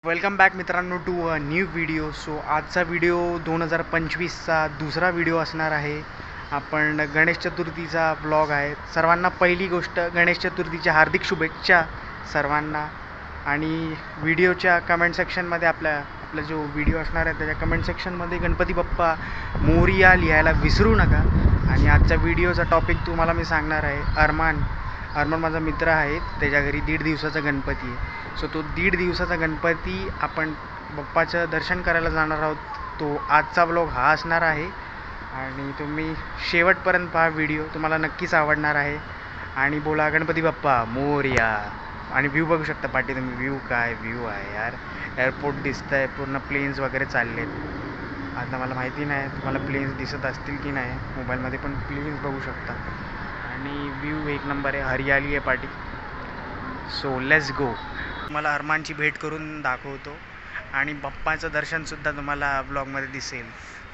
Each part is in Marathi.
वेलकम बॅक मित्रांनो to a new video. So आजचा व्हिडिओ 2025चा दुसरा व्हिडिओ असणार आहे. आपण गणेश चतुर्थीचा ब्लॉग आहे. सर्वांना पहिली गोष्ट गणेश चतुर्थीच्या हार्दिक शुभेच्छा सर्वांना. आणि व्हिडिओच्या कमेंट सेक्शनमध्ये आपला जो व्हिडिओ असणार आहे त्याच्या कमेंट सेक्शनमध्ये गणपती बाप्पा मोरया लिहायला विसरू नका. आणि आजच्या व्हिडिओचा टॉपिक तुम्हाला मी सांगणार आहे. अरमान माझा मित्र आहे, त्याच्या घरी 1.5 दिवसाचा गणपती आहे. सो तो 1.5 दिवसाचा गणपती आपण बाप्पाचं दर्शन करायला जाणार आहोत. तो आजचा व्लॉग हा असणार आहे आणि तुम्ही शेवटपर्यंत पहा व्हिडिओ, तुम्हाला नक्कीच आवडणार आहे. आणि बोला गणपती बाप्पा मोरया. आणि व्ह्यू बघू शकता पाठी तुम्ही. व्ह्यू आहे यार. एअरपोर्ट दिसतं आहे, पूर्ण प्लेन्स वगैरे चाललेत. आता मला माहिती नाही तुम्हाला प्लेन्स दिसत असतील की नाही मोबाईलमध्ये, पण प्लेन्स बघू शकता. आणि व्ह्यू एक नंबर आहे, हरियाली आहे पाठी. So let's go. तुम्हाला अरमानची भेट करून दाखवतो आणि बाप्पाचं दर्शनसुद्धा तुम्हाला ब्लॉगमध्ये दिसेल.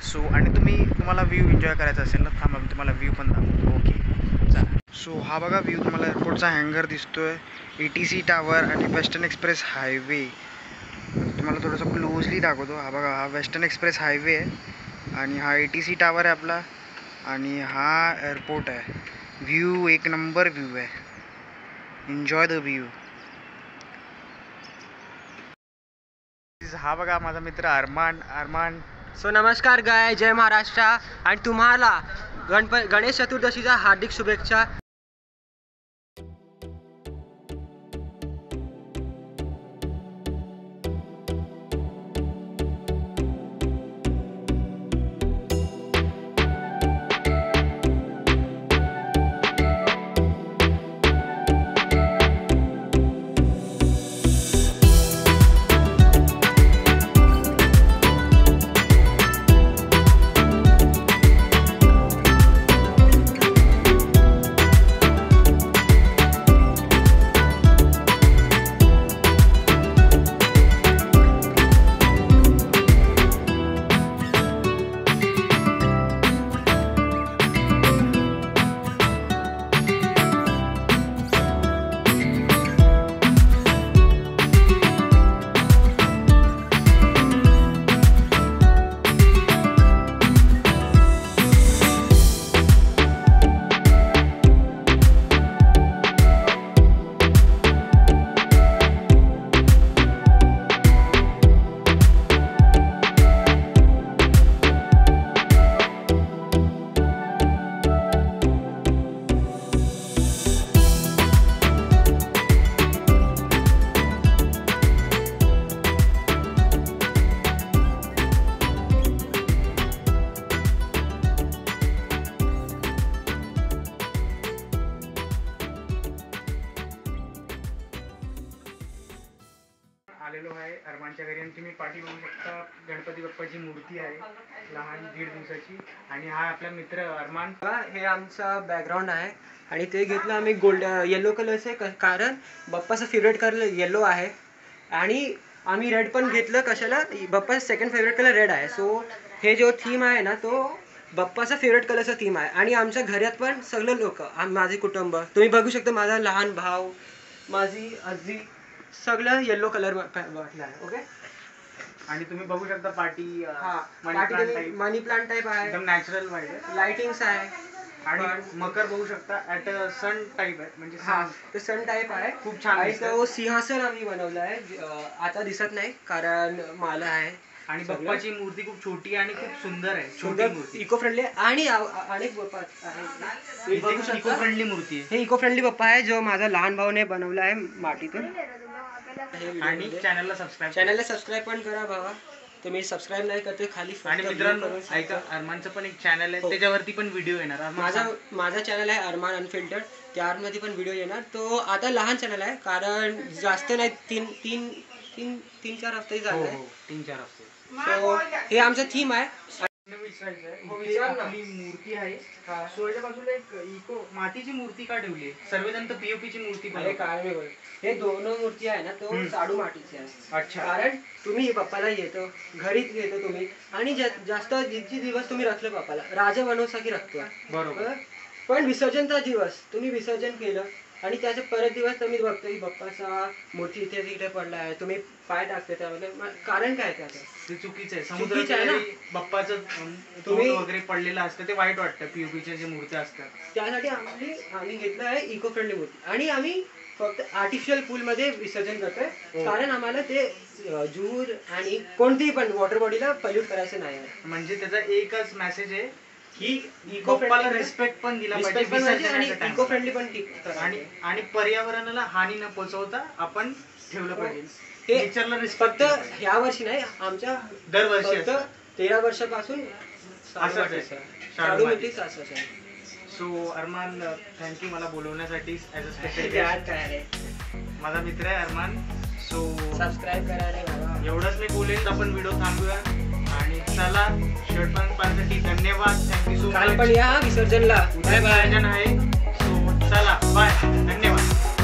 सो आणि तुम्हाला व्ह्यू एन्जॉय करायचा असेल ना, थांबा मी तुम्हाला व्ह्यू पण दाखवतो. ओके चला. सो हा बघा व्ह्यू, तुम्हाला एअरपोर्टचा हँगर दिसतोय, ATC टावर आणि वेस्टर्न एक्सप्रेस हायवे. तुम्हाला थोडंसं क्लोजली दाखवतो. हा बघा, हा वेस्टर्न एक्सप्रेस हायवे आहे आणि हा ATC टावर आहे आपला आणि हा एअरपोर्ट आहे. व्ह्यू एक नंबर व्ह्यू आहे. Enjoy the view. हा बघा माझा मित्र अरमान. सो नमस्कार गाय, जय महाराष्ट्र आणि तुम्हाला गणेश चतुर्दशीच्या हार्दिक शुभेच्छा. आलेलो आहे अरमानच्या घरी आणि तुम्ही पाठी बघू शकता गणपती बाप्पाची मूर्ती आहे लहान 1.5 दिवसाची. आणि हा आपला मित्र अरमान. हे आमचं बॅकग्राऊंड आहे आणि ते घेतलं आम्ही येलो कलरचे, कारण बाप्पाचं फेवरेट कलर येलो आहे. आणि आम्ही रेड पण घेतलं. कशाला? बाप्पाचं सेकंड फेवरेट कलर रेड आहे. सो हे जो थीम आहे ना, तो बाप्पाचा फेवरेट कलरचा थीम आहे. आणि आमच्या घरात पण सगळे लोक, माझे कुटुंब तुम्ही बघू शकता, माझा लहान भाऊ, माझी आजी, सगळं येलो कलर वाटलं आहे. ओके. आणि तुम्ही बघू शकता पाठी मनी प्लांट टाईप आहे, एकदम नॅचरल वाईट. लाइटिंग्स आहे आणि मकर बघू शकता ॲट सन टाईप आहे, म्हणजे ते सन टाईप आहे. खूप छान आहे. तो सिंहासन आम्ही बनवलं आहे. आता दिसत नाही कारण माला आहे. आणि बाप्पाची मूर्ती खूप छोटी आणि खूप सुंदर आहे. छोटी मूर्ती, इको फ्रेंडली. आणि अनेक बाप्पा आहे, इको फ्रेंडली मूर्ती आहे. हे इको फ्रेंडली बाप्पा आहे जो माझा लहान भाऊने बनवला आहे मातीतून. आणि चॅनलला सबस्क्राईब पण करा भावा. तुम्ही सबस्क्राईब नाही करते खाली. आणि मित्रांनो ऐका, अरमानचं पण एक चॅनल आहे, त्याच्यावरती पण व्हिडिओ येणार. माझा चॅनल आहे अरमान अनफिल्टर्ड, त्यामध्ये पण व्हिडिओ येणार. तो आता लहान चॅनल आहे कारण जास्त नाही, 3-4 हफ्ते झाले आहे. 3-4 हफ्ते. सो हे आमचं थीम आहे. आपली मूर्ती आहे. सोळ्याच्या बाजूला एक इको मातीची मूर्ती का ठेवली आहे? सर्वजण तर POPची मूर्ती बनवतात. हे दोन मूर्ती आहे ना, तो शाडू मातीची आहे. अच्छा. कारण तुम्ही बाप्पाला येतो, घरीच येतो तुम्ही, आणि जास्त दिवस तुम्ही रखलं बाप्पाला, राजा बनवण्यासाठी रखतो. बरोबर. पण विसर्जनचा दिवस तुम्ही विसर्जन केलं आणि त्याचे परत दिवस तुम्ही बघतो की बाप्पाचा मूर्ती इथे तिकडे पडला आहे, तुम्ही पाय टाकते त्यामध्ये कारण काय त्याचं? ते चुकीचं आहे. चुकीचं आहे ना. समुद्रात बाप्पाचं तुम्ही- तुम्ही वगैरे पडलेलं असतं ते वाईट वाटतं. पीओपीच्या जे मूर्त्या असतात त्यासाठी आम्ही घेतलं आहे इको फ्रेंडली मूर्ती आणि आम्ही फक्त आर्टिफिशियल पूल मध्ये विसर्जन करतोय. हो. कारण आम्हाला ते जूर आणि कोणतीही पण वॉटर बॉडीला पल्यूट करायचं नाही आहे. म्हणजे त्याचा एकच मेसेज आहे की इको बाप्पाला रिस्पेक्ट पण दिला पाहिजे आणि विसर्जनाच्या इको टायमाला. फ्रेंडली पण ठीक करा. आणि पर्यावरणाला हानी न पोहोचवता आपण ठेवलं हो. पाहिजे. हे नेचरला फक्त रिस्पेक्ट ह्या वर्षी नाही, आमच्या दरवर्षी फक्त असतं. 13 वर्षापासून असंच आहे. शाडू मूर्तीच असंच आहे. सो अरमान, थँक्यू मला बोलवण्यासाठी ॲज अ स्पेशल यार काय रे, माझा मित्र आहे अरमान. सो सबस्क्राईब करा रे बाबा. एवढंच मी बोलेन. आपण व्हिडिओ थांबूया आणि चला शर्ट पाहण्यासाठी धन्यवाद. थँक्यू सो काल मच. पण या विसर्जनला. Bye bye. आहे. सो चला बाय, धन्यवाद.